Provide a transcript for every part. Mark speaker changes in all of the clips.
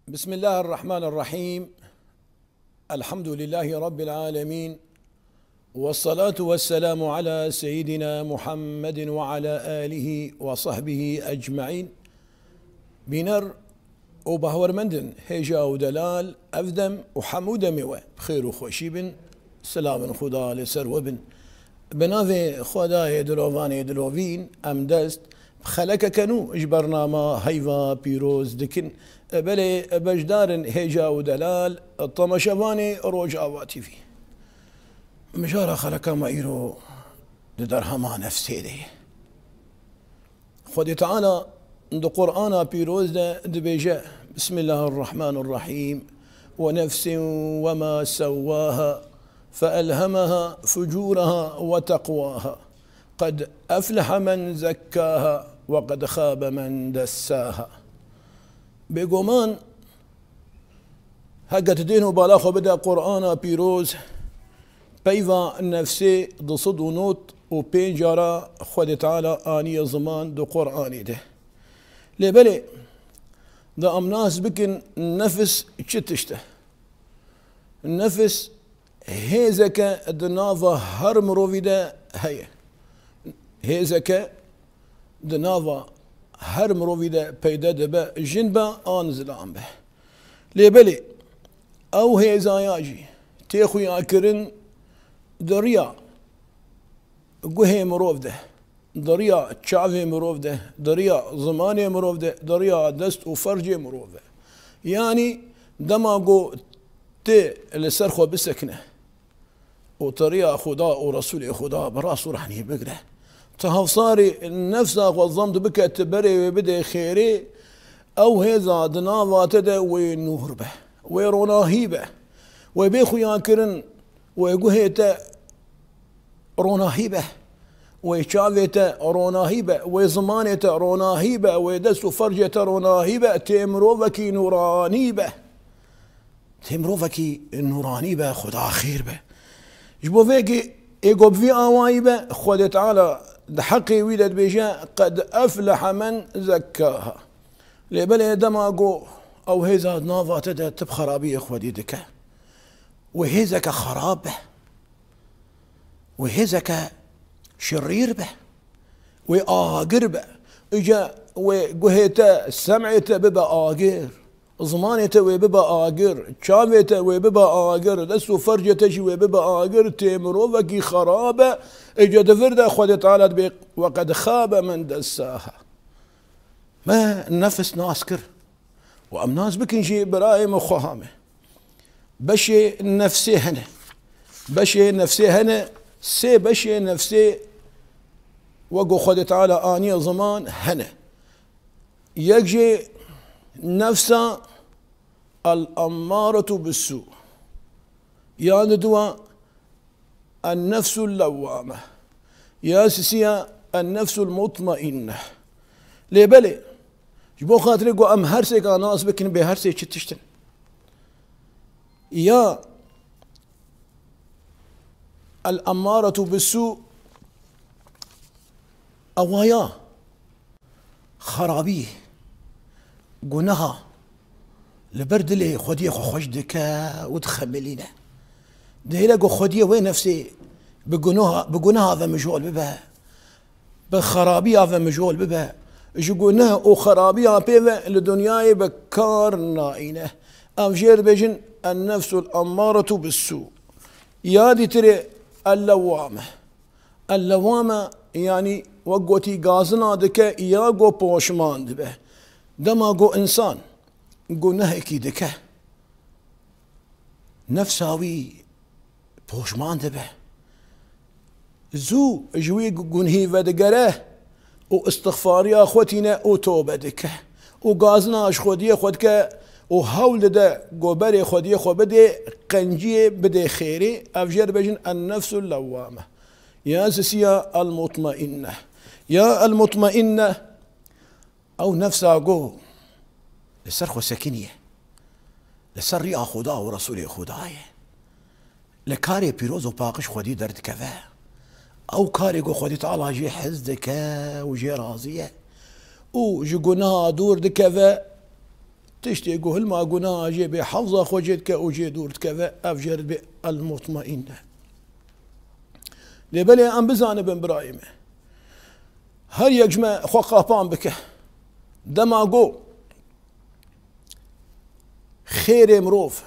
Speaker 1: بسم الله الرحمن الرحيم. الحمد لله رب العالمين، والصلاة والسلام على سيدنا محمد وعلى آله وصحبه أجمعين. بنر وبهور مندن هيجا ودلال أفدم وحمود موا بخير وخوشي بن سلام خدا لسر وبن بناوي خدا دلوفاني دلوفين أمدست خلق كانوا اجبرنا ما هيفا بيروز دكن بلي بجدار هيجا ودلال الطمشباني روج آواتي في مجارة خلقا ما إيرو درها ما نفسي دي خدي تعالى عند قرآن بيروز دبيجا بسم الله الرحمن الرحيم ونفس وما سواها فألهمها فجورها وتقواها قد أفلح من زكاها وقد خاب من دساها. بيقومان هقت دينو بالاخو بدا قرآن بيروز بيفا نفسي ضصد ونوت وبينجارا خود تعالى آني زمان دو قرآني ده لبلي دا أمناس بكن نفس چتشته النفس هيزك دنافا هر مروفي ده هي هيزك دنافا هر مروفي ده پیدا دبا جنبا آنزل عن به لبلي او هيزاياجي تيخو ياكرن دريا قوهي مروف ده دريا تشافي مروف ده دريا زماني مروف ده دريا دست وفرجي مروف ده يعني دماغو تي اللي سرخو بسكنه وطريقة خدا ورسول خدا براسه رح بقره تهوصاري النفس والضمد بك تبري وبدأ خيري او هذا دناوا تدا ونور به ويروناهي به وبيخو ياكرن ويقوهيتا روناهي به ويشافيتا روناهي به وزمانيتا روناهي به ويدسو فرجتا روناهي به تيمروفكي نوراني به تيمروفكي نوراني به خدا خير به جبو فيكي ايقوب في آواي به خود تعالى حقي ويدت بيجا قد أفلح من زكاها لبلي دماغو أو هيزا نافا تدا تبخرابية خودي دكا وهيزك خراب به وهيزك شرير به وآقر به إجا وقهيتا سمعتا ببا آقر زمانتا وببا آقر شافتا وببا آقر دسو فرجتا جي وببا آقر تيمروفكي خرابة إجا دفردا خود تعالى بيق وقد خاب من دساها. ما النفس ناسكر وأم ناس بكن شي برايم وخهامه بشي نفسي هنا بشي نفسي هنا سي بشي نفسي وقو خود تعالى آنية زمان هنا يجي نفسا الأمارة بالسوء يا ندوى النفس اللوامة يا سيسيا النفس المطمئنة ليبلي جبو خاطري قو أم هرسي ناس بكن بهرسي چتشتن يا الأمارة بالسوء أوايا خرابيه قناها لبرد لي خديه خوش دكا وتخملينا دهيلا قو خديه وين نفسي بقناها هذا مجول ببا بخرابي هذا مجول ببا جقناها وخرابي بيبا لدنياي بكار نائنه ام جير بيجن النفس الأمارة بالسوء يادي تري اللوامة اللوامة يعني وقوتي غازنا دكا يا قو بوشمان دبه دما قو إنسان قو نهيكي دكه نفساوي بوشمان دبه زو جوي قو نهيفة دقره واستغفاريا خوتينا وتوبة دكه وقازنا خودية خودك وهول دا قو بري خودية خو بدي قنجية بدي خيري أفجر بجن النفس اللوامة يا سيسيا المطمئنة يا المطمئنة أو نفسها قو لسر خو سكينية لسر ريا خدا ورسول خداية لكاري بيروز وباقش خودي درد كفا أو كاري قو خودي تعالى جي حزدك وجي راضية وجي قناها دور دكفا تشتي قهل ما قنا جيبي حفظة خوجتك وجي دورتك أفجر بالمطمئنة لبلي أم بزان بن برايمه هر يجمع خو قابان بك دماغو خير مروف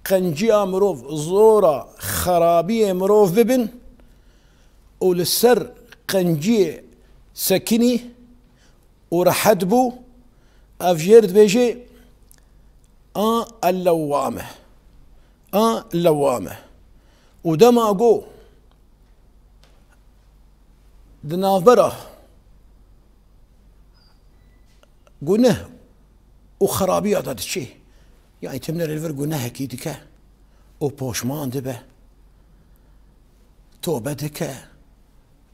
Speaker 1: قنجيا مروف زورا خرابية مروف ببن وللسر قنجي سكني ورحدبو أفجرد بيجي اللوامة اللوامة ودماغو دنافبره قناه وخرابية هذا الشيء يعني تمنى الفر قناه كيدك وبوشمان دبه توبة دكا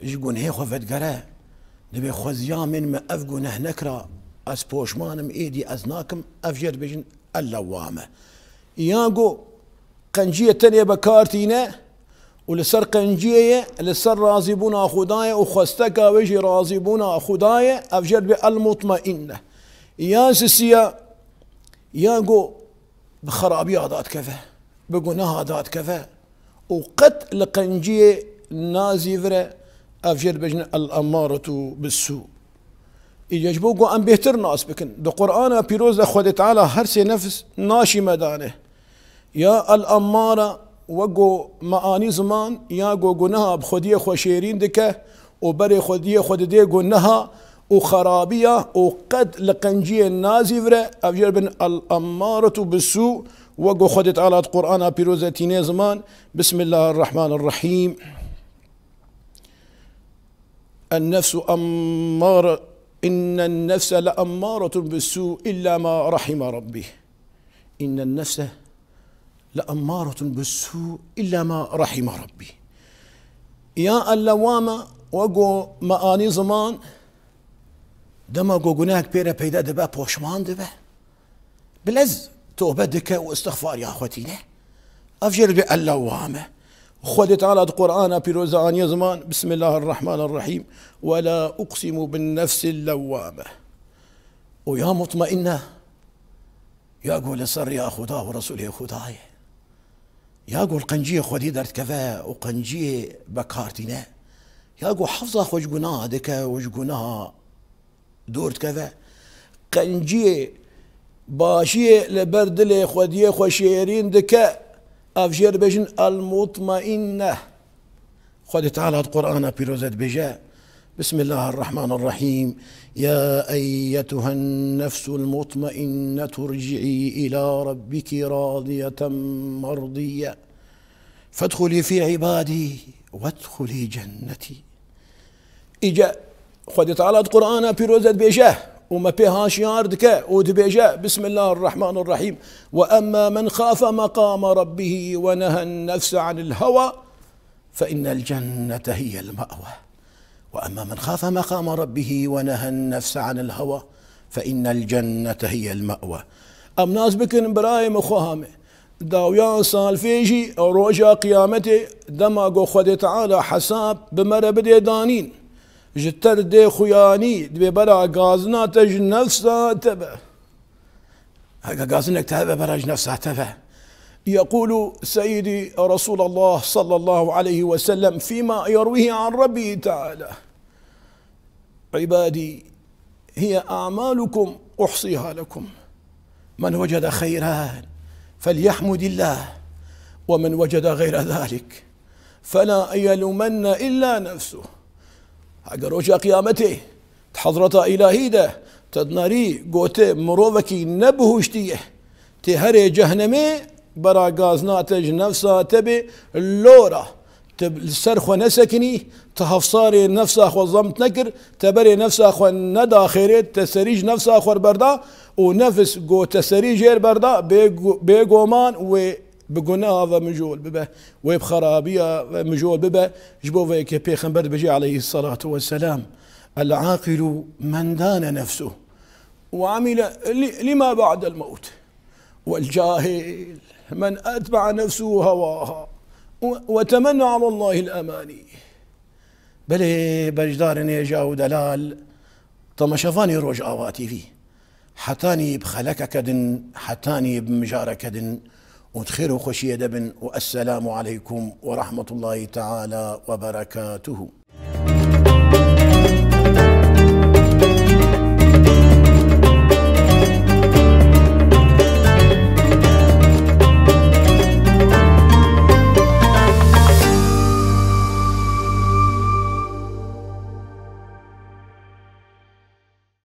Speaker 1: ايش قناه خفت قرا نبي خوزيا من ما افقناه نكرا اس بوشمان ايدي ازناكم افجر بجن اللوامة ياقو قنجية تانية بكارتينا ولسر قنجية لسر رازبونا خدايا وخستكا وجي رازبونا خدايا افجر بالمطمئنة يا سسيا ياقو بخرابيا ذات كفا بقناها ذات كفا وقت لقنجية نازيفرة افجر بجن الامارة بالسوء يجبوكو ان بيهتر ناس بكن دو قرآن بيروز اخوة تعالى هرسي نفس ناشي مدانه يا الامارة وقو معاني زمان ياقو قناها بخدية خوشيرين دكه وبري خدية خددي قناها وخرابية وقد لقنجية نازيفرة افجر بن الامارة بالسوء وقو خدت على القرآن بيروزة تيني زمان بسم الله الرحمن الرحيم النفس أمارة إن النفس لأمارة بالسوء إلا ما رحم ربي إن النفس لأمارة بالسوء إلا ما رحم ربي يا اللوامة وقو معاني زمان دما قو قناك بيرا بيدا دبا بوشمان دبا بلز توبة دكا واستغفار يا أخوتينا أفجر باللوامة خذت على القرآن بيروزان زمان بسم الله الرحمن الرحيم ولا أقسم بالنفس اللوامة ويا مطمئنة يا قول صر يا خدا ورسوله خداي يا قول قنجية خدي درت كذا وقنجية بكارتنا يا قول حفظة خوش قناها دكا وش قناها دورت كذا قنجية باشية لبردلي خديه خوشيرين دكا أفجر بجن المطمئنة خذ تعالى القرآن بيروزت بجاء بسم الله الرحمن الرحيم يا أيتها النفس المطمئنة ارجعي إلى ربك راضية مرضية فادخلي في عبادي وادخلي جنتي إجا خذ تعالى القرآن بيروزت بجاء وما بيها شيار دكا ودبيجا بسم الله الرحمن الرحيم وأما من خاف مقام ربه ونهى النفس عن الهوى فإن الجنة هي المأوى وأما من خاف مقام ربه ونهى النفس عن الهوى فإن الجنة هي المأوى أم ناس بكن برايم أخوهم داويان صال فيجي روجا قيامته دماغو خد تعالى حساب بمرة بدي دانين جتر دي خياني دي برا غازنا تج نفسها تبع هكا غازنك تبع برا نفسها تبع يقول سيدي رسول الله صلى الله عليه وسلم فيما يرويه عن ربه تعالى عبادي هي أعمالكم أحصيها لكم من وجد خيرا فليحمد الله ومن وجد غير ذلك فلا يلومن إلا نفسه حق روجا قيامته تحضرتا إلهي ده تدناري قوتي مروفكي نبهوشتيه تهري جهنمي برا غازناتج نفسها تبي اللورة السرخ ونسكني تهفصاري نفسها خو ضمت نكر تبري نفسها خو ندا خيرت تسريج نفسها خو بردا ونفس قو تسريج غير بردا بيقومان و بقناها ومجول ببه وبخرابية ومجول ببه جبو فيك بيخنبر بجي عليه الصلاة والسلام العاقل من دان نفسه وعمل لما بعد الموت والجاهل من أتبع نفسه هواها وتمنى على الله الأماني بلي بجدار يجاو دلال طما شفاني روج آواتي فيه حتاني بخلك كدن حتاني بمجارة كدن وتخير خوشية دبن. والسلام عليكم ورحمة الله تعالى وبركاته.